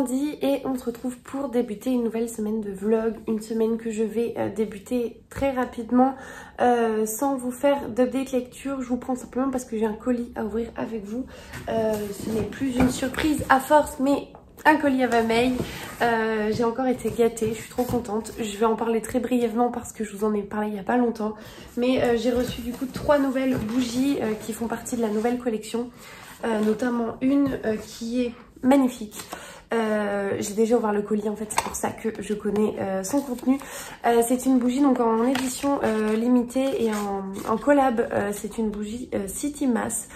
lundi et on se retrouve pour débuter une nouvelle semaine de vlog, une semaine que je vais débuter très rapidement sans vous faire d'update lecture. Je vous prends simplement parce que j'ai un colis à ouvrir avec vous. Ce n'est plus une surprise à force, mais un colis à Vameille. J'ai encore été gâtée, je suis trop contente. Je vais en parler très brièvement parce que je vous en ai parlé il n'y a pas longtemps. Mais j'ai reçu du coup 3 nouvelles bougies qui font partie de la nouvelle collection. Notamment une qui est magnifique. J'ai déjà ouvert le colis en fait, c'est pour ça que je connais son contenu. C'est une bougie donc en édition limitée et en collab. C'est une bougie City Mass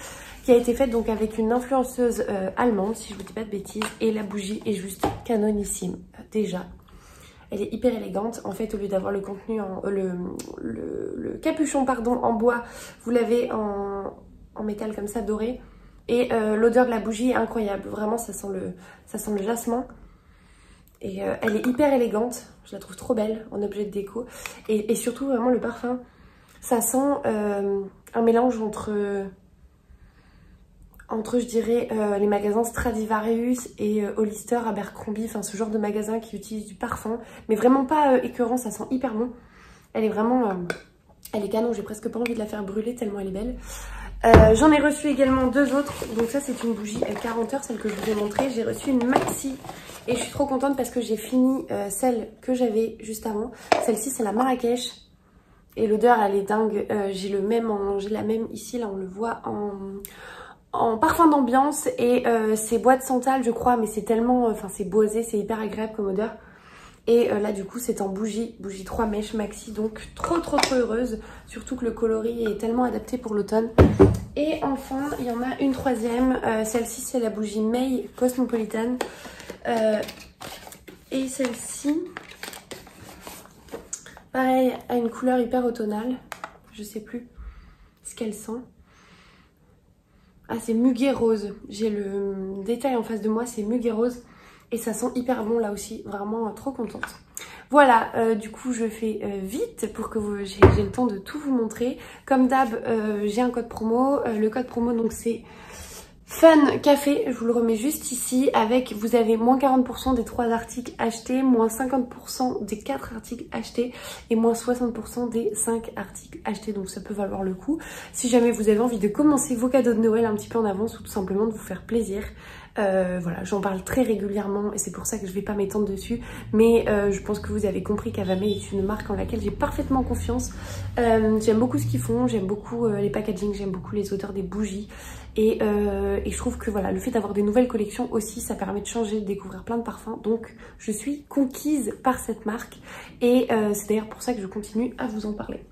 qui a été faite donc avec une influenceuse allemande, si je vous dis pas de bêtises, et la bougie est juste canonissime déjà. Elle est hyper élégante. En fait, au lieu d'avoir le contenu le capuchon pardon en bois, vous l'avez en métal comme ça doré. Et l'odeur de la bougie est incroyable. Vraiment, ça sent le jasmin. Et elle est hyper élégante. Je la trouve trop belle en objet de déco. Et surtout, vraiment, le parfum, ça sent un mélange entre je dirais, les magasins Stradivarius et Hollister, Abercrombie. Enfin, ce genre de magasin qui utilise du parfum. Mais vraiment pas écœurant, ça sent hyper bon. Elle est vraiment... elle est canon. J'ai presque pas envie de la faire brûler tellement elle est belle. J'en ai reçu également 2 autres. Donc ça c'est une bougie 40 heures, celle que je vous ai montrée. J'ai reçu une maxi et je suis trop contente parce que j'ai fini celle que j'avais juste avant. Celle-ci c'est la Marrakech et l'odeur elle est dingue. J'ai la même ici, là on le voit en parfum d'ambiance et c'est bois de santal je crois, mais c'est tellement, enfin c'est boisé, c'est hyper agréable comme odeur. Et là du coup c'est en bougie 3 mèches maxi, donc trop heureuse. Surtout que le coloris est tellement adapté pour l'automne. Et enfin il y en a une troisième, celle-ci c'est la bougie May Cosmopolitan. Et celle-ci, pareil, a une couleur hyper automnale. Je sais plus ce qu'elle sent. Ah c'est muguet rose, j'ai le détail en face de moi, c'est muguet rose. Et ça sent hyper bon là aussi, vraiment trop contente. Voilà, du coup je fais vite pour que j'ai le temps de tout vous montrer. Comme d'hab, j'ai un code promo. Le code promo donc c'est Fun Café, je vous le remets juste ici. Avec, vous avez moins 40% des 3 articles achetés, moins 50% des 4 articles achetés et moins 60% des 5 articles achetés. Donc ça peut valoir le coup. Si jamais vous avez envie de commencer vos cadeaux de Noël un petit peu en avance ou tout simplement de vous faire plaisir. Voilà, j'en parle très régulièrement et c'est pour ça que je vais pas m'étendre dessus, mais je pense que vous avez compris qu'Avamey est une marque en laquelle j'ai parfaitement confiance. J'aime beaucoup ce qu'ils font, j'aime beaucoup les packaging, j'aime beaucoup les odeurs des bougies et je trouve que voilà, le fait d'avoir des nouvelles collections aussi, ça permet de changer, de découvrir plein de parfums. Donc je suis conquise par cette marque et c'est d'ailleurs pour ça que je continue à vous en parler.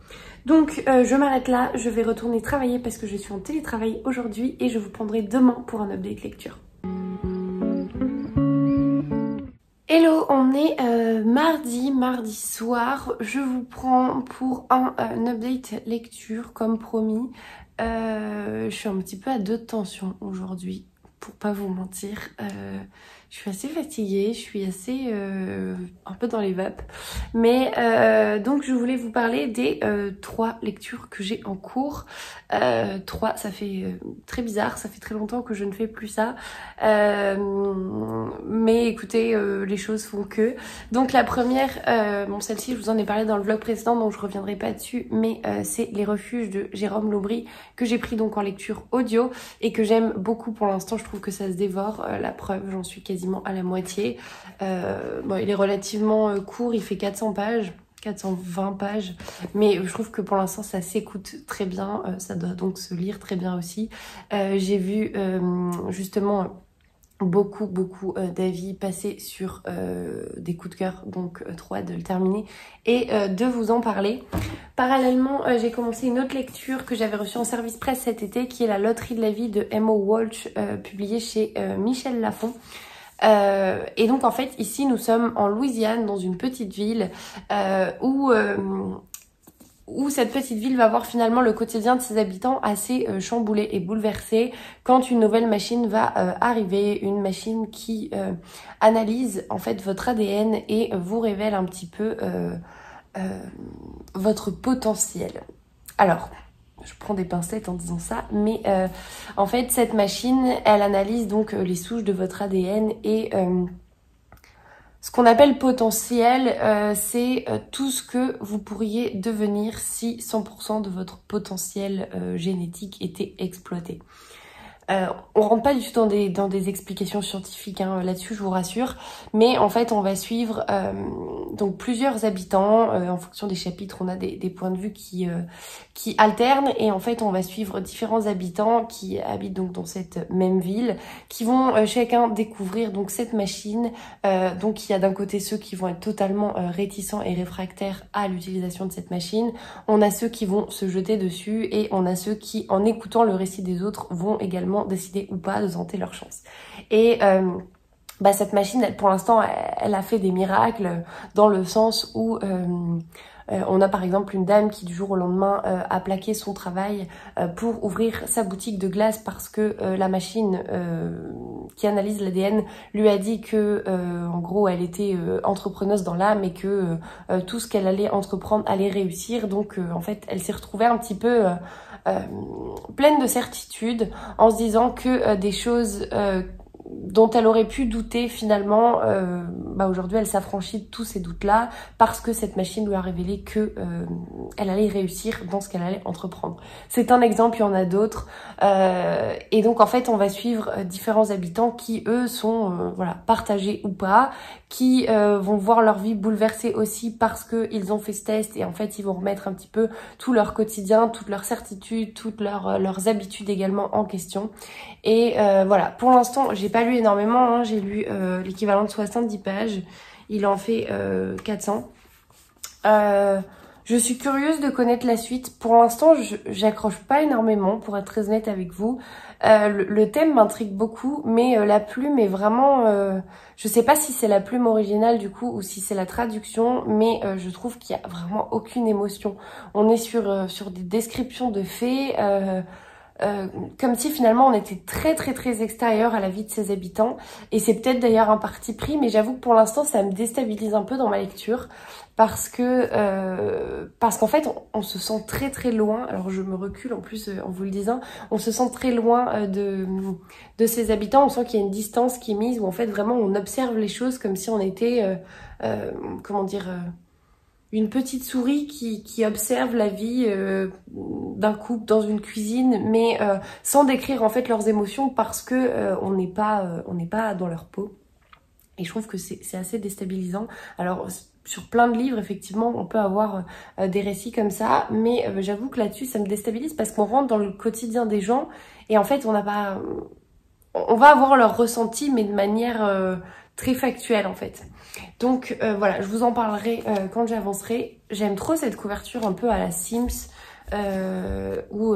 Donc je m'arrête là, je vais retourner travailler parce que je suis en télétravail aujourd'hui et je vous prendrai demain pour un update lecture. Hello, on est mardi soir. Je vous prends pour un update lecture comme promis. Je suis un petit peu à 2 de tension aujourd'hui, pour pas vous mentir. Je suis assez fatiguée, je suis assez un peu dans les vapes. Mais donc je voulais vous parler des 3 lectures que j'ai en cours. 3, ça fait très bizarre, ça fait très longtemps que je ne fais plus ça. Mais écoutez, les choses font que. Donc la première, bon celle-ci je vous en ai parlé dans le vlog précédent donc je reviendrai pas dessus. Mais c'est Les Refuges de Jérôme Laubry que j'ai pris donc en lecture audio et que j'aime beaucoup pour l'instant. Je trouve que ça se dévore, la preuve j'en suis quasiment à la moitié. Bon, il est relativement court, il fait 400 pages. 420 pages, mais je trouve que pour l'instant ça s'écoute très bien, ça doit donc se lire très bien aussi. J'ai vu justement beaucoup d'avis passer sur des coups de cœur, donc trop hâte de le terminer et de vous en parler. Parallèlement, j'ai commencé une autre lecture que j'avais reçue en service presse cet été, qui est La Loterie de la vie de M.O. Walsh, publiée chez Michel Lafon. Et donc en fait ici nous sommes en Louisiane, dans une petite ville où cette petite ville va voir finalement le quotidien de ses habitants assez chamboulé et bouleversé quand une nouvelle machine va arriver, une machine qui analyse en fait votre ADN et vous révèle un petit peu votre potentiel. Alors, je prends des pincettes en disant ça, mais en fait cette machine elle analyse donc les souches de votre ADN et Ce qu'on appelle potentiel, c'est tout ce que vous pourriez devenir si 100% de votre potentiel génétique était exploité. On rentre pas du tout dans des explications scientifiques hein, là-dessus, je vous rassure, mais en fait on va suivre donc plusieurs habitants en fonction des chapitres. On a des points de vue qui alternent et en fait on va suivre différents habitants qui habitent donc dans cette même ville, qui vont chacun découvrir donc cette machine. Donc il y a d'un côté ceux qui vont être totalement réticents et réfractaires à l'utilisation de cette machine, on a ceux qui vont se jeter dessus et on a ceux qui, en écoutant le récit des autres, vont également décider ou pas de tenter leur chance. Et cette machine, pour l'instant, elle a fait des miracles dans le sens où on a par exemple une dame qui du jour au lendemain a plaqué son travail pour ouvrir sa boutique de glace parce que la machine qui analyse l'ADN lui a dit que en gros elle était entrepreneuse dans l'âme et que tout ce qu'elle allait entreprendre allait réussir. Donc en fait elle s'est retrouvée un petit peu pleine de certitude en se disant que des choses dont elle aurait pu douter finalement, aujourd'hui elle s'affranchit de tous ces doutes-là parce que cette machine lui a révélé que elle allait réussir dans ce qu'elle allait entreprendre. C'est un exemple, il y en a d'autres. Et donc en fait on va suivre différents habitants qui eux sont partagés ou pas, qui vont voir leur vie bouleversée aussi parce que ils ont fait ce test et en fait ils vont remettre un petit peu tout leur quotidien, toutes leurs certitudes, toutes leurs habitudes également en question. Et voilà, pour l'instant j'ai pas lu énormément, hein. J'ai lu l'équivalent de 70 pages, il en fait 400. Je suis curieuse de connaître la suite. Pour l'instant, j'accroche pas énormément, pour être très honnête avec vous. Le thème m'intrigue beaucoup, mais la plume est vraiment... je sais pas si c'est la plume originale du coup, ou si c'est la traduction, mais je trouve qu'il y a vraiment aucune émotion. On est sur des descriptions de faits... comme si finalement on était très très très extérieur à la vie de ses habitants, et c'est peut-être d'ailleurs un parti pris, mais j'avoue que pour l'instant ça me déstabilise un peu dans ma lecture parce qu'en fait on se sent très très loin. Alors je me recule en plus en vous le disant, on se sent très loin de ses habitants. On sent qu'il y a une distance qui est mise où en fait vraiment on observe les choses comme si on était une petite souris qui observe la vie d'un couple dans une cuisine, mais sans décrire en fait leurs émotions parce que on n'est pas dans leur peau. Et je trouve que c'est assez déstabilisant. Alors sur plein de livres, effectivement, on peut avoir des récits comme ça, mais j'avoue que là-dessus, ça me déstabilise parce qu'on rentre dans le quotidien des gens et en fait, on va avoir leur ressenti, mais de manière très factuelle en fait. Donc voilà, je vous en parlerai quand j'avancerai. J'aime trop cette couverture un peu à la Sims ou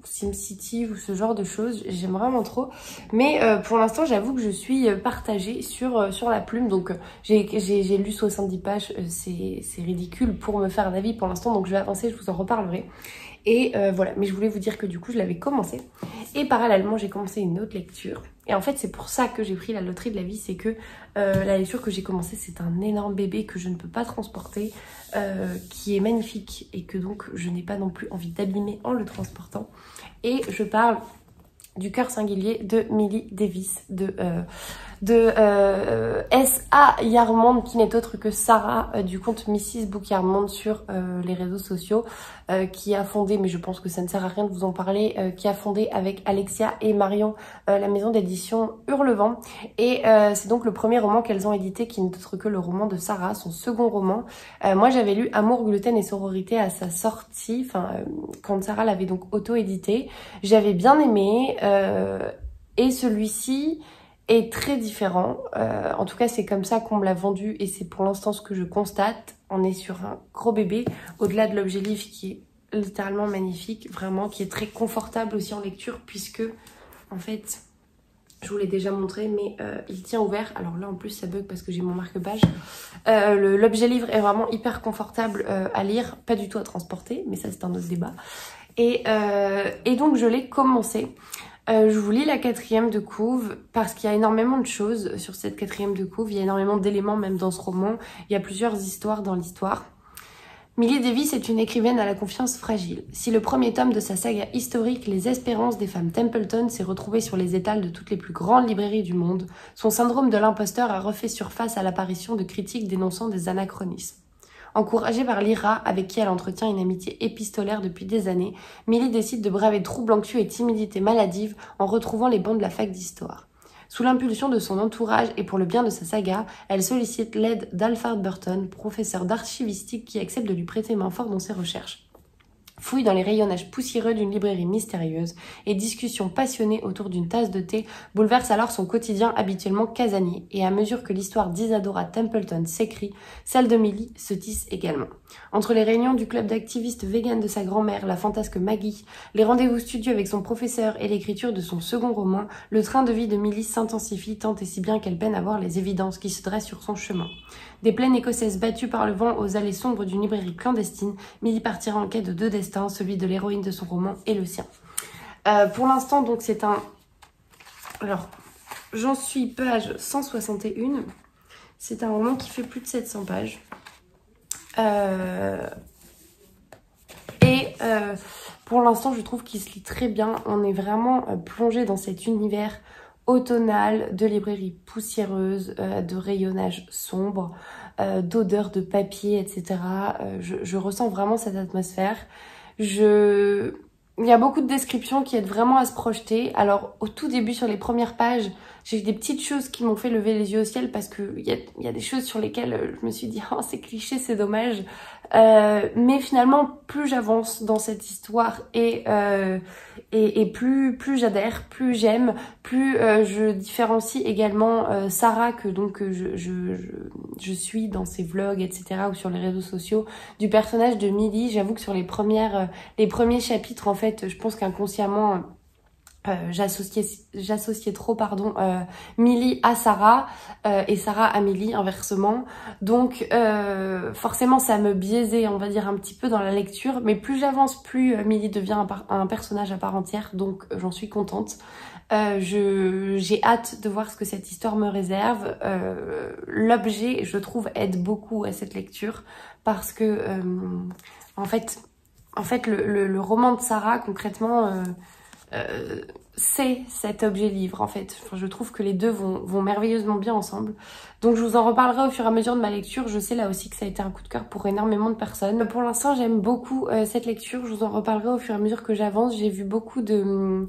SimCity ou ce genre de choses. J'aime vraiment trop. Mais pour l'instant, j'avoue que je suis partagée sur la plume. Donc j'ai lu 70 pages. C'est ridicule pour me faire un avis pour l'instant. Donc je vais avancer, je vous en reparlerai. Et voilà, mais je voulais vous dire que du coup je l'avais commencé et parallèlement j'ai commencé une autre lecture. Et en fait c'est pour ça que j'ai pris la loterie de la vie, c'est que la lecture que j'ai commencée c'est un énorme bébé que je ne peux pas transporter, qui est magnifique et que donc je n'ai pas non plus envie d'abîmer en le transportant. Et je parle du cœur singulier de Millie Davis, de S.A. Yarmond, qui n'est autre que Sarah du compte Mrs. Book Yarmond sur les réseaux sociaux, qui a fondé, mais je pense que ça ne sert à rien de vous en parler, qui a fondé avec Alexia et Marion la maison d'édition Hurlevent. Et c'est donc le premier roman qu'elles ont édité, qui n'est autre que le roman de Sarah, son second roman. Moi j'avais lu Amour, gluten et sororité à sa sortie, quand Sarah l'avait donc auto-édité. J'avais bien aimé, et celui-ci est très différent. En tout cas, c'est comme ça qu'on me l'a vendu et c'est pour l'instant ce que je constate. On est sur un gros bébé, au-delà de l'objet livre qui est littéralement magnifique, vraiment, qui est très confortable aussi en lecture puisque, en fait, je vous l'ai déjà montré, mais il tient ouvert. Alors là, en plus, ça bug parce que j'ai mon marque-page. L'objet livre est vraiment hyper confortable à lire, pas du tout à transporter, mais ça, c'est un autre débat. Et donc, je l'ai commencé. Je vous lis la 4e de couve parce qu'il y a énormément de choses sur cette 4e de couve. Il y a énormément d'éléments même dans ce roman. Il y a plusieurs histoires dans l'histoire. Millie Davis est une écrivaine à la confiance fragile. Si le premier tome de sa saga historique Les Espérances des femmes Templeton s'est retrouvé sur les étals de toutes les plus grandes librairies du monde, son syndrome de l'imposteur a refait surface à l'apparition de critiques dénonçant des anachronismes. Encouragée par Lyra, avec qui elle entretient une amitié épistolaire depuis des années, Millie décide de braver troubles anxieux et timidité maladive en retrouvant les bancs de la fac d'histoire. Sous l'impulsion de son entourage et pour le bien de sa saga, elle sollicite l'aide d'Alfred Burton, professeur d'archivistique qui accepte de lui prêter main forte dans ses recherches. Fouille dans les rayonnages poussiéreux d'une librairie mystérieuse et discussions passionnées autour d'une tasse de thé bouleversent alors son quotidien habituellement casanier. Et à mesure que l'histoire d'Isadora Templeton s'écrit, celle de Millie se tisse également. Entre les réunions du club d'activistes véganes de sa grand-mère, la fantasque Maggie, les rendez-vous studieux avec son professeur et l'écriture de son second roman, le train de vie de Millie s'intensifie tant et si bien qu'elle peine à voir les évidences qui se dressent sur son chemin. Des plaines écossaises battues par le vent aux allées sombres d'une librairie clandestine, Millie partira en quête de deux destins, celui de l'héroïne de son roman et le sien. Pour l'instant, donc c'est un... Alors, j'en suis page 161. C'est un roman qui fait plus de 700 pages. Pour l'instant, je trouve qu'il se lit très bien. On est vraiment plongé dans cet univers automnal, de librairie poussiéreuse, de rayonnage sombre, d'odeur de papier, etc. Je ressens vraiment cette atmosphère. Il y a beaucoup de descriptions qui aident vraiment à se projeter. Alors, au tout début, sur les premières pages, j'ai eu des petites choses qui m'ont fait lever les yeux au ciel parce qu'il y a des choses sur lesquelles je me suis dit « Oh, c'est cliché, c'est dommage ». Mais finalement, plus j'avance dans cette histoire et plus j'adhère, plus j'aime, plus je différencie également Sarah que donc je suis dans ses vlogs, etc. ou sur les réseaux sociaux du personnage de Millie. J'avoue que sur les premiers chapitres, en fait, je pense qu'inconsciemment j'associais trop Millie à Sarah et Sarah à Millie inversement, donc forcément ça me biaisait, on va dire, un petit peu dans la lecture, mais plus j'avance, plus Millie devient un personnage à part entière, donc j'en suis contente. J'ai hâte de voir ce que cette histoire me réserve. L'objet, je trouve, aide beaucoup à cette lecture parce que en fait le roman de Sarah concrètement c'est cet objet livre en fait. Enfin, je trouve que les deux vont merveilleusement bien ensemble. Donc je vous en reparlerai au fur et à mesure de ma lecture. Je sais là aussi que ça a été un coup de cœur pour énormément de personnes. Pour l'instant j'aime beaucoup cette lecture. Je vous en reparlerai au fur et à mesure que j'avance. J'ai vu beaucoup de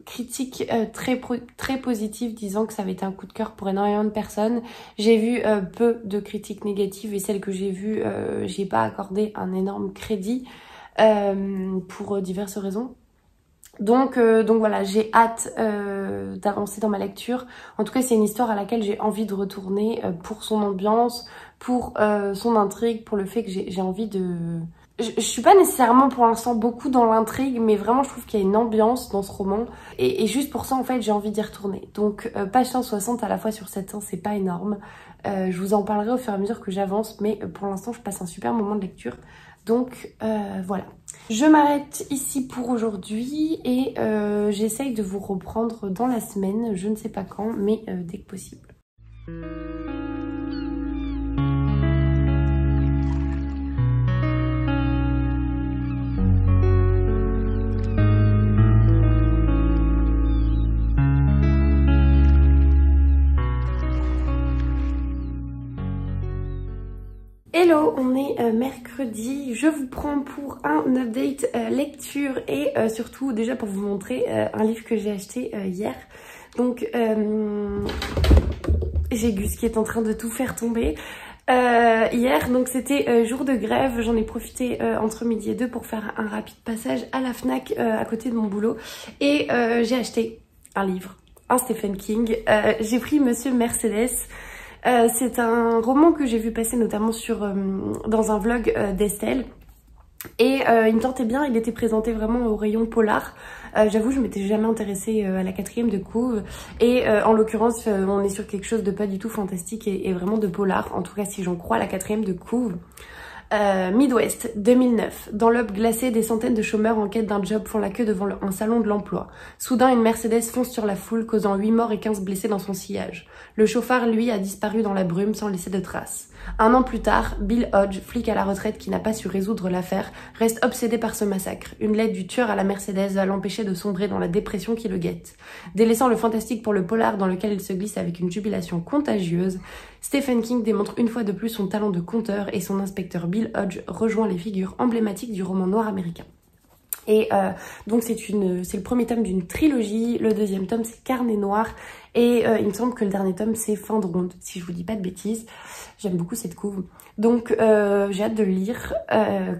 critiques très positives disant que ça avait été un coup de cœur pour énormément de personnes. J'ai vu peu de critiques négatives et celles que j'ai vues, j'ai pas accordé un énorme crédit pour diverses raisons. Donc voilà, j'ai hâte d'avancer dans ma lecture. En tout cas, c'est une histoire à laquelle j'ai envie de retourner pour son ambiance, pour son intrigue, pour le fait que j'ai envie de... Je suis pas nécessairement pour l'instant beaucoup dans l'intrigue, mais vraiment je trouve qu'il y a une ambiance dans ce roman. Et juste pour ça, en fait, j'ai envie d'y retourner. Donc page 160 à la fois sur 700, c'est pas énorme. Je vous en parlerai au fur et à mesure que j'avance, mais pour l'instant, je passe un super moment de lecture. Donc voilà. Je m'arrête ici pour aujourd'hui et j'essaye de vous reprendre dans la semaine, je ne sais pas quand, mais dès que possible. Hello, on est mercredi, je vous prends pour un update lecture et surtout déjà pour vous montrer un livre que j'ai acheté hier. Donc j'ai Gus qui est en train de tout faire tomber. Hier, donc c'était jour de grève, j'en ai profité entre midi et deux pour faire un rapide passage à la Fnac à côté de mon boulot et j'ai acheté un livre, un Stephen King. J'ai pris Monsieur Mercedes. C'est un roman que j'ai vu passer notamment dans un vlog d'Estelle et il me tentait bien, il était présenté vraiment au rayon polar. J'avoue, je m'étais jamais intéressée à la 4e de couve et en l'occurrence on est sur quelque chose de pas du tout fantastique et vraiment de polar, en tout cas si j'en crois la 4e de couve. Midwest, 2009. Dans l'aube glacée, des centaines de chômeurs en quête d'un job font la queue devant un salon de l'emploi. Soudain, une Mercedes fonce sur la foule, causant 8 morts et 15 blessés dans son sillage. Le chauffard, lui, a disparu dans la brume sans laisser de traces. Un an plus tard, Bill Hodge, flic à la retraite qui n'a pas su résoudre l'affaire, reste obsédé par ce massacre. Une lettre du tueur à la Mercedes va l'empêcher de sombrer dans la dépression qui le guette. Délaissant le fantastique pour le polar dans lequel il se glisse avec une jubilation contagieuse, Stephen King démontre une fois de plus son talent de conteur et son inspecteur Bill Hodge rejoint les figures emblématiques du roman noir américain. Et donc c'est le premier tome d'une trilogie, le deuxième tome c'est Carnet Noir et il me semble que le dernier tome c'est Fin de ronde, si je vous dis pas de bêtises. J'aime beaucoup cette couve. Donc j'ai hâte de le lire,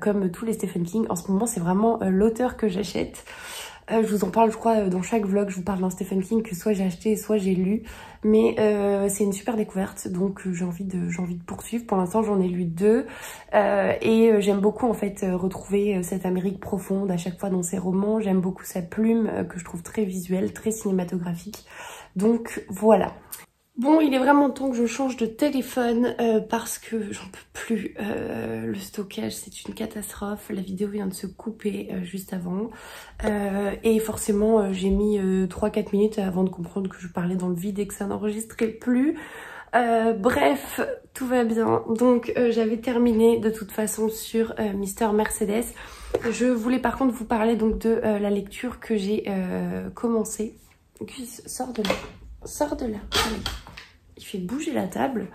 comme tous les Stephen King. En ce moment c'est vraiment l'auteur que j'achète. Je vous en parle, je crois, dans chaque vlog, je vous parle d'un Stephen King que soit j'ai acheté, soit j'ai lu. Mais c'est une super découverte, donc j'ai envie de poursuivre. Pour l'instant, j'en ai lu 2. Et j'aime beaucoup, en fait, retrouver cette Amérique profonde à chaque fois dans ses romans. J'aime beaucoup sa plume, que je trouve très visuelle, très cinématographique. Donc, voilà. Bon, il est vraiment temps que je change de téléphone parce que j'en peux plus. Le stockage, c'est une catastrophe. La vidéo vient de se couper juste avant. Et forcément, j'ai mis 3-4 minutes avant de comprendre que je parlais dans le vide et que ça n'enregistrait plus. Bref, tout va bien. Donc, j'avais terminé de toute façon sur Mister Mercedes. Je voulais par contre vous parler donc de la lecture que j'ai commencée. Gus, sors de là. Sors de là. Allez. Il fait bouger la table.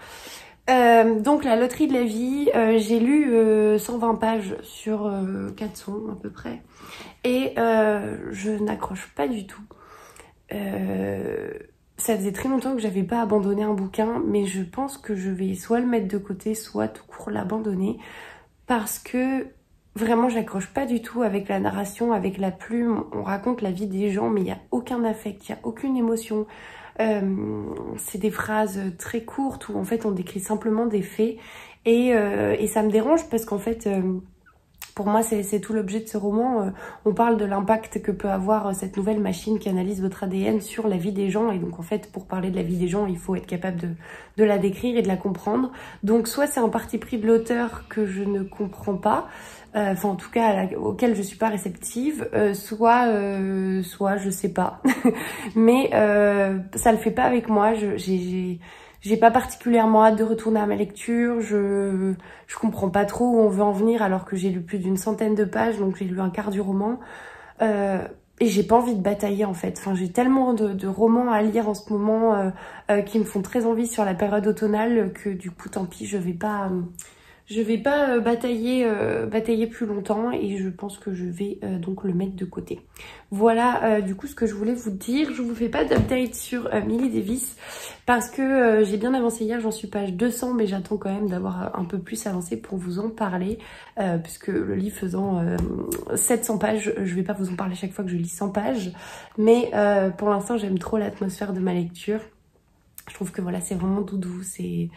Donc la loterie de la vie, j'ai lu 120 pages sur 400 à peu près. Et je n'accroche pas du tout. Ça faisait très longtemps que j'avais pas abandonné un bouquin, mais je pense que je vais soit le mettre de côté, soit tout court l'abandonner. Parce que vraiment j'accroche pas du tout avec la narration, avec la plume. On raconte la vie des gens, mais il n'y a aucun affect, il n'y a aucune émotion. C'est des phrases très courtes où en fait on décrit simplement des faits et ça me dérange parce qu'en fait pour moi c'est tout l'objet de ce roman. On parle de l'impact que peut avoir cette nouvelle machine qui analyse votre ADN sur la vie des gens, et donc en fait pour parler de la vie des gens il faut être capable de la décrire et de la comprendre. Donc soit c'est un parti pris de l'auteur que je ne comprends pas, enfin en tout cas auquel je suis pas réceptive, soit je sais pas. Mais ça le fait pas avec moi. J'ai pas particulièrement hâte de retourner à ma lecture. Je comprends pas trop où on veut en venir alors que j'ai lu plus d'une centaine de pages, donc j'ai lu un quart du roman. Et j'ai pas envie de batailler en fait. Enfin, j'ai tellement de romans à lire en ce moment qui me font très envie sur la période automnale que du coup tant pis, je vais pas batailler plus longtemps et je pense que je vais donc le mettre de côté. Voilà du coup ce que je voulais vous dire. Je vous fais pas d'update sur Millie Davis parce que j'ai bien avancé hier, j'en suis page 200, mais j'attends quand même d'avoir un peu plus avancé pour vous en parler puisque le livre faisant 700 pages, je vais pas vous en parler chaque fois que je lis 100 pages, mais pour l'instant j'aime trop l'atmosphère de ma lecture. Je trouve que voilà, c'est vraiment doudou, c'est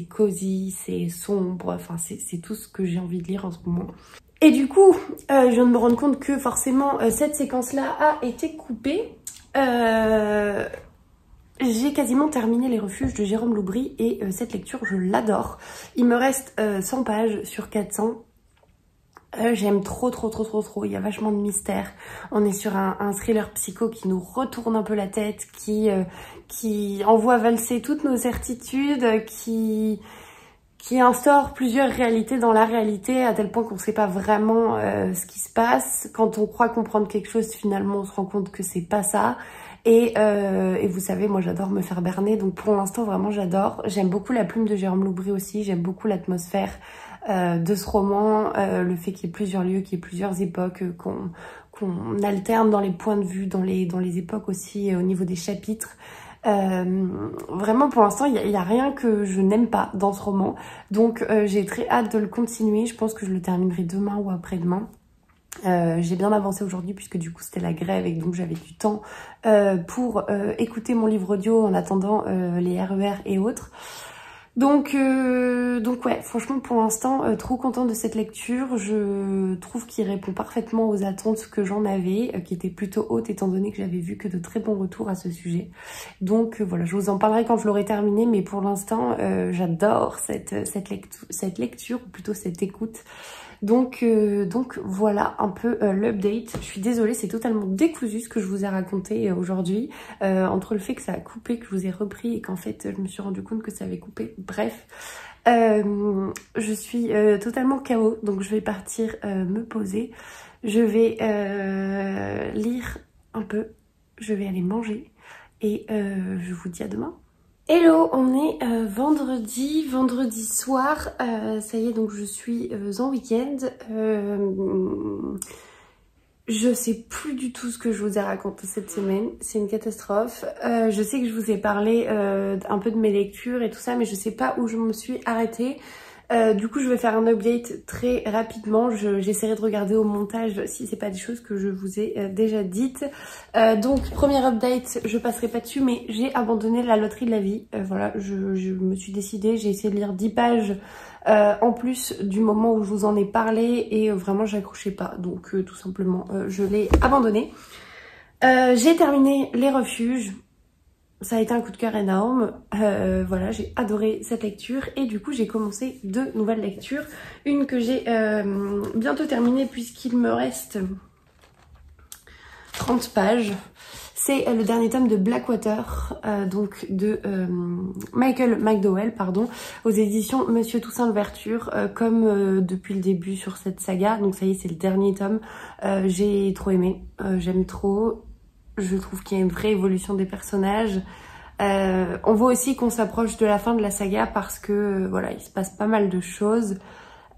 cosy, c'est sombre, enfin c'est tout ce que j'ai envie de lire en ce moment. Et du coup, je viens de me rendre compte que forcément cette séquence-là a été coupée. J'ai quasiment terminé Les Refuges de Jérôme Loubry et cette lecture, je l'adore. Il me reste 100 pages sur 400. J'aime trop, il y a vachement de mystère. On est sur un thriller psycho qui nous retourne un peu la tête, qui envoie valser toutes nos certitudes, qui instaure plusieurs réalités dans la réalité, à tel point qu'on ne sait pas vraiment ce qui se passe. Quand on croit comprendre quelque chose, finalement on se rend compte que c'est pas ça. Et vous savez, moi j'adore me faire berner, donc pour l'instant vraiment j'adore. J'aime beaucoup la plume de Jérôme Loubry aussi, j'aime beaucoup l'atmosphère de ce roman, le fait qu'il y ait plusieurs lieux, qu'il y ait plusieurs époques, qu'on alterne dans les points de vue, dans les époques aussi, au niveau des chapitres. Vraiment pour l'instant il y a rien que je n'aime pas dans ce roman, donc j'ai très hâte de le continuer. Je pense que je le terminerai demain ou après-demain. J'ai bien avancé aujourd'hui puisque du coup c'était la grève et donc j'avais du temps pour écouter mon livre audio en attendant les RER et autres. Donc ouais, franchement pour l'instant, trop contente de cette lecture. Je trouve qu'il répond parfaitement aux attentes que j'en avais, qui étaient plutôt hautes étant donné que j'avais vu que de très bons retours à ce sujet. Donc voilà, je vous en parlerai quand je l'aurai terminé, mais pour l'instant, j'adore cette lecture, ou plutôt cette écoute. Donc voilà un peu l'update. Je suis désolée, c'est totalement décousu ce que je vous ai raconté aujourd'hui. Entre le fait que ça a coupé, que je vous ai repris et qu'en fait je me suis rendu compte que ça avait coupé. Bref, je suis totalement KO, donc je vais partir me poser. Je vais lire un peu, je vais aller manger et je vous dis à demain. Hello, on est vendredi soir, ça y est, donc je suis en week-end. Je sais plus du tout ce que je vous ai raconté cette semaine, c'est une catastrophe. Je sais que je vous ai parlé un peu de mes lectures et tout ça, mais je sais pas où je me suis arrêtée. Du coup je vais faire un update très rapidement, j'essaierai de regarder au montage si c'est pas des choses que je vous ai déjà dites. Donc premier update, je passerai pas dessus, mais j'ai abandonné la loterie de la vie. Voilà, je me suis décidée, j'ai essayé de lire 10 pages en plus du moment où je vous en ai parlé et vraiment j'accrochais pas, donc tout simplement je l'ai abandonné. J'ai terminé Les Refuges. Ça a été un coup de cœur énorme, voilà, j'ai adoré cette lecture et du coup j'ai commencé 2 nouvelles lectures. Une que j'ai bientôt terminée puisqu'il me reste 30 pages. C'est le dernier tome de Blackwater, donc de Michael McDowell, pardon, aux éditions Monsieur Toussaint Louverture, comme depuis le début sur cette saga. Donc ça y est, c'est le dernier tome. J'ai trop aimé, j'aime trop. Je trouve qu'il y a une vraie évolution des personnages. On voit aussi qu'on s'approche de la fin de la saga parce que voilà, il se passe pas mal de choses.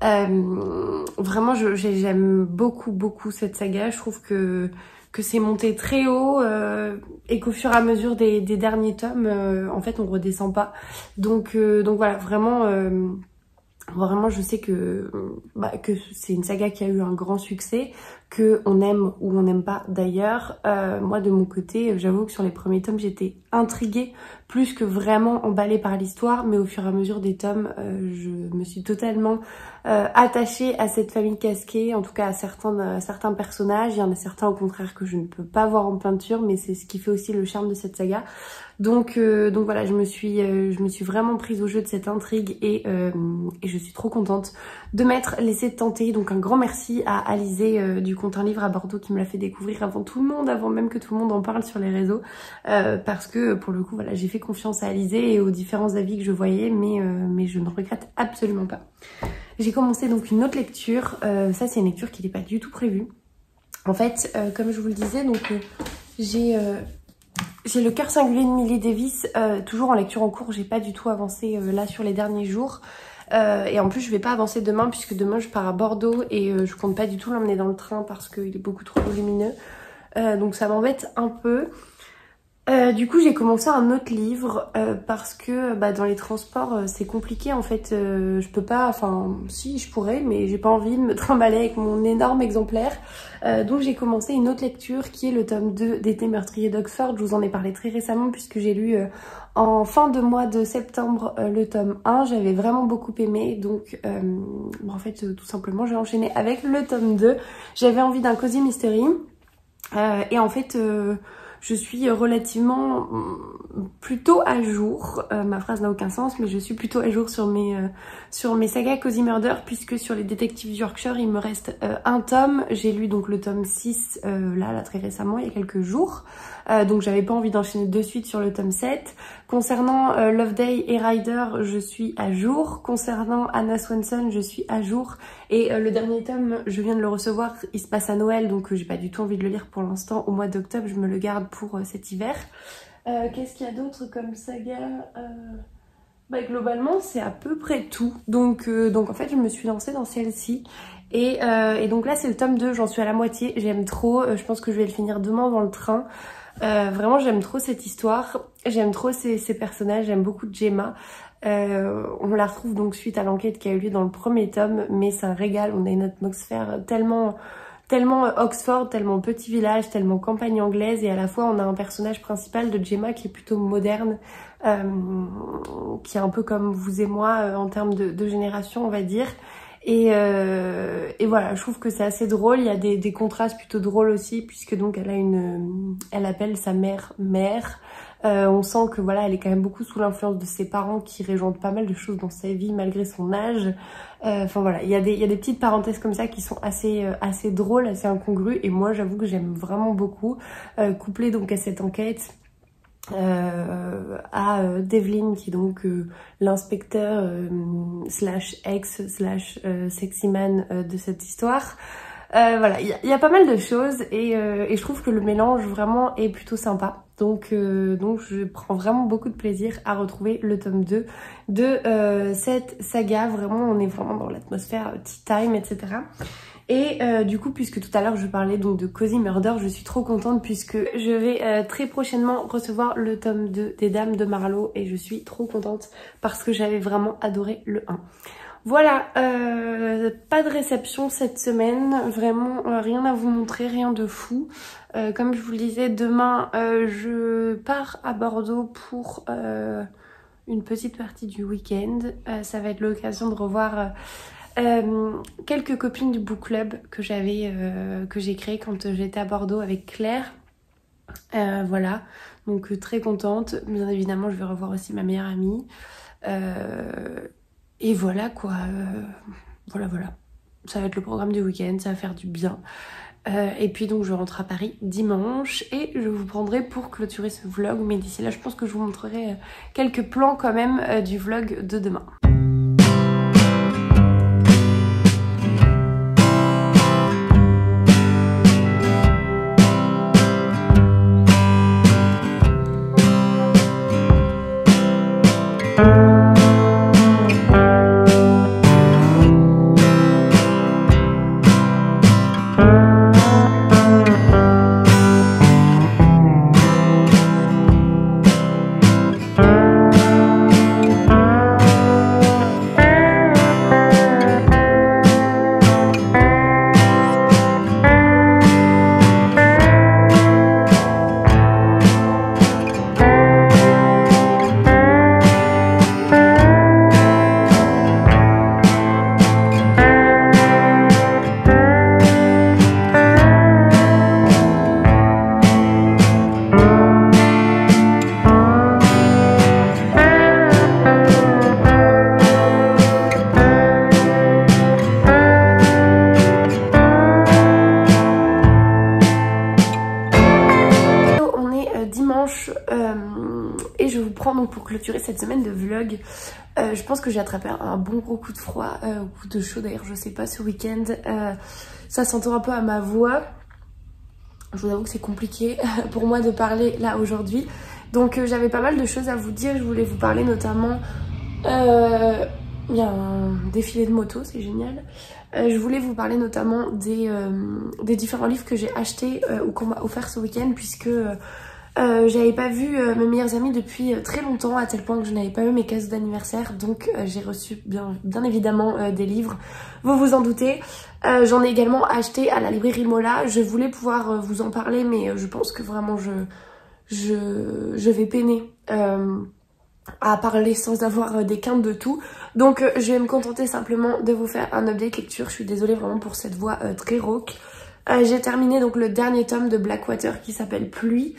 Vraiment, j'aime beaucoup cette saga. Je trouve que c'est monté très haut et qu'au fur et à mesure des derniers tomes, en fait, on redescend pas. Donc voilà, Vraiment, je sais que c'est une saga qui a eu un grand succès, que on aime ou on n'aime pas d'ailleurs. Moi, de mon côté, j'avoue que sur les premiers tomes, j'étais intriguée plus que vraiment emballée par l'histoire, mais au fur et à mesure des tomes, je me suis totalement attachée à cette famille casquée, en tout cas à certains personnages. Il y en a certains au contraire que je ne peux pas voir en peinture, mais c'est ce qui fait aussi le charme de cette saga. Donc voilà, je me suis vraiment prise au jeu de cette intrigue et je suis trop contente de m'être laissée tenter. Donc un grand merci à Alizé du compte Un Livre à Bordeaux qui me l'a fait découvrir avant tout le monde, avant même que tout le monde en parle sur les réseaux, parce que pour le coup voilà, j'ai fait confiance à Alizé et aux différents avis que je voyais, mais je ne regrette absolument pas. J'ai commencé donc une autre lecture, ça c'est une lecture qui n'est pas du tout prévue. En fait, comme je vous le disais, donc j'ai Le cœur singulier de Millie Davis, toujours en lecture en cours, j'ai pas du tout avancé là sur les derniers jours. Et en plus je vais pas avancer demain puisque demain je pars à Bordeaux et je compte pas du tout l'emmener dans le train parce qu'il est beaucoup trop volumineux. Donc ça m'embête un peu. Du coup j'ai commencé un autre livre parce que dans les transports c'est compliqué en fait, je peux pas, enfin si je pourrais mais j'ai pas envie de me trimballer avec mon énorme exemplaire. Donc j'ai commencé une autre lecture qui est le tome 2 d'Été meurtrier d'Oxford. Je vous en ai parlé très récemment puisque j'ai lu en fin de mois de septembre le tome 1. J'avais vraiment beaucoup aimé, donc en fait tout simplement j'ai enchaîné avec le tome 2. J'avais envie d'un cozy mystery et en fait je suis relativement plutôt à jour, ma phrase n'a aucun sens, mais je suis plutôt à jour sur mes sagas Cozy Murder, puisque sur les détectives du Yorkshire, il me reste un tome. J'ai lu donc le tome 6 là très récemment, il y a quelques jours. Donc j'avais pas envie d'enchaîner de suite sur le tome 7. Concernant Loveday et Ryder, je suis à jour. Concernant Anna Swanson, je suis à jour. Et le dernier tome, je viens de le recevoir, il se passe à Noël, donc j'ai pas du tout envie de le lire pour l'instant. Au mois d'octobre, je me le garde pour cet hiver. Qu'est-ce qu'il y a d'autre comme saga globalement, c'est à peu près tout. Donc en fait, je me suis lancée dans celle-ci. Et donc là, c'est le tome 2, j'en suis à la moitié. J'aime trop, je pense que je vais le finir demain dans le train. Vraiment, j'aime trop cette histoire. J'aime trop ces personnages, j'aime beaucoup Gemma. On la retrouve donc suite à l'enquête qui a eu lieu dans le premier tome, mais c'est un régal. On a une atmosphère tellement tellement Oxford, tellement petit village, tellement campagne anglaise, et à la fois on a un personnage principal de Gemma qui est plutôt moderne, qui est un peu comme vous et moi en termes de génération on va dire. Et voilà, je trouve que c'est assez drôle. Il y a des contrastes plutôt drôles aussi, puisque donc elle appelle sa mère mère. On sent que voilà, elle est quand même beaucoup sous l'influence de ses parents qui régent pas mal de choses dans sa vie malgré son âge. Enfin voilà, il y a des petites parenthèses comme ça qui sont assez drôles, assez incongrues. Et moi, j'avoue que j'aime vraiment beaucoup. Couplé donc à cette enquête. À Devlin qui est donc l'inspecteur slash ex slash sexy man de cette histoire. Voilà, il y a pas mal de choses et je trouve que le mélange vraiment est plutôt sympa. Donc je prends vraiment beaucoup de plaisir à retrouver le tome 2 de cette saga. Vraiment, on est vraiment dans l'atmosphère tea time, etc. Et du coup, puisque tout à l'heure je parlais donc de Cozy Murder, je suis trop contente puisque je vais très prochainement recevoir le tome 2 des Dames de Marlowe et je suis trop contente parce que j'avais vraiment adoré le 1. Voilà, pas de réception cette semaine, vraiment rien à vous montrer, rien de fou. Comme je vous le disais, demain je pars à Bordeaux pour une petite partie du week-end. Ça va être l'occasion de revoir quelques copines du book club que j'ai créé quand j'étais à Bordeaux avec Claire. Voilà, donc très contente. Bien évidemment, je vais revoir aussi ma meilleure amie. Et voilà quoi, voilà. Ça va être le programme du week-end, ça va faire du bien. Et puis donc je rentre à Paris dimanche et je vous prendrai pour clôturer ce vlog. Mais d'ici là, je pense que je vous montrerai quelques plans quand même du vlog de demain. Et je vous prends donc pour clôturer cette semaine de vlog. Je pense que j'ai attrapé un bon gros coup de froid, coup de chaud d'ailleurs, je sais pas, ce week-end. Ça s'entend un peu à ma voix. Je vous avoue que c'est compliqué pour moi de parler là aujourd'hui. Donc j'avais pas mal de choses à vous dire. Je voulais vous parler notamment... il y a un défilé de moto, c'est génial. Je voulais vous parler notamment des différents livres que j'ai achetés ou qu'on m'a offert ce week-end, puisque j'avais pas vu mes meilleures amies depuis très longtemps, à tel point que je n'avais pas eu mes cadeaux d'anniversaire. Donc j'ai reçu bien évidemment des livres, vous vous en doutez. J'en ai également acheté à la librairie Mola. Je voulais pouvoir vous en parler, mais je pense que vraiment je vais peiner à parler sans avoir des quintes de tout. Donc je vais me contenter simplement de vous faire un update lecture. Je suis désolée vraiment pour cette voix très rauque. J'ai terminé donc le dernier tome de Blackwater qui s'appelle Pluie.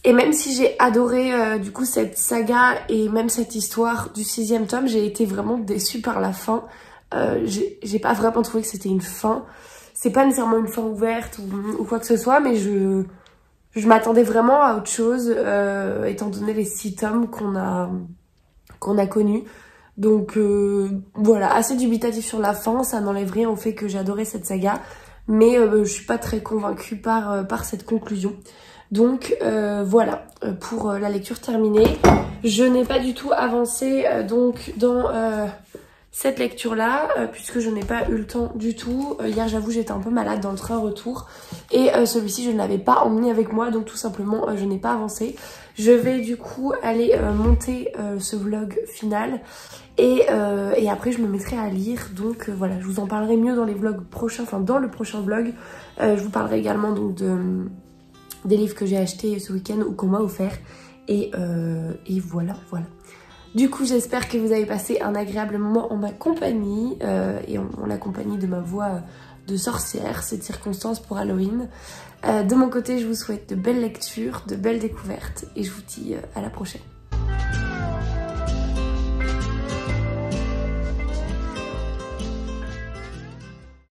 Et même si j'ai adoré du coup cette saga et même cette histoire du 6e tome, j'ai été vraiment déçue par la fin. J'ai pas vraiment trouvé que c'était une fin. C'est pas nécessairement une fin ouverte ou quoi que ce soit, mais je m'attendais vraiment à autre chose, étant donné les 6 tomes qu'on a connus. Donc voilà, assez dubitatif sur la fin, ça n'enlève rien au fait que j'ai adoré cette saga. Mais je suis pas très convaincue par cette conclusion. Donc voilà, pour la lecture terminée. Je n'ai pas du tout avancé donc dans cette lecture-là, puisque je n'ai pas eu le temps du tout. Hier, j'avoue, j'étais un peu malade dans le train retour. Et celui-ci, je ne l'avais pas emmené avec moi, donc tout simplement, je n'ai pas avancé. Je vais du coup aller monter ce vlog final. Et après, je me mettrai à lire. Donc voilà, je vous en parlerai mieux dans les vlogs prochains, enfin dans le prochain vlog. Je vous parlerai également donc des livres que j'ai achetés ce week-end ou qu'on m'a offert. Et voilà. Du coup, j'espère que vous avez passé un agréable moment en ma compagnie et en la compagnie de ma voix de sorcière, cette circonstance pour Halloween. De mon côté, je vous souhaite de belles lectures, de belles découvertes et je vous dis à la prochaine.